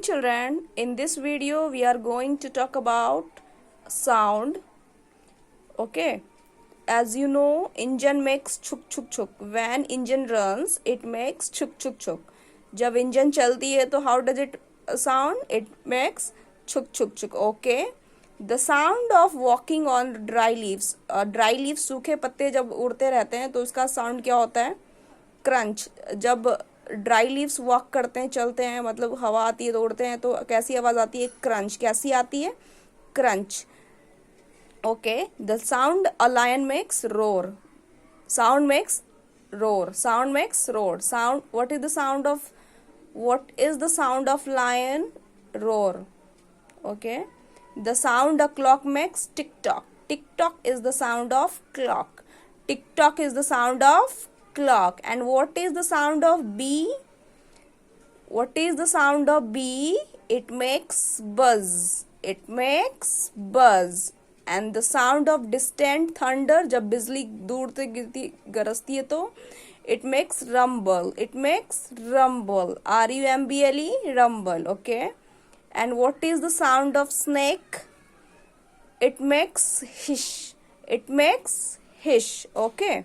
children, in this video we are going to talk about sound. Okay, as you know, engine makes chuk chuk chuk. When engine runs, it makes chuk chuk chuk. जब engine चलती है तो how does it sound? It makes chuk chuk chuk. Okay, the sound of walking on dry leaves. Dry leaves सूखे पत्ते जब उड़ते रहते हैं तो उसका साउंड क्या होता है? क्रंच. जब ड्राई लीव्स वॉक करते हैं, चलते हैं, मतलब हवा आती है तो उड़ते हैं, तो कैसी आवाज आती है? क्रंच. कैसी आती है? Crunch. Okay, the sound a lion makes roar. Sound makes roar. Sound makes roar. Sound. What is the sound of lion? Roar. Okay, the sound a clock makes tick tock. Tick tock is the sound of clock. Tick tock is the sound of clock. And what is the sound of bee? What is the sound of bee? It makes buzz. It makes buzz. And the sound of distant thunder, जब बिजली दूर से गिरती गरजती है तो it makes rumble. It makes rumble. R-U-M-B-L-E, rumble. Okay. And what is the sound of snake? It makes hiss. It makes hiss. Okay.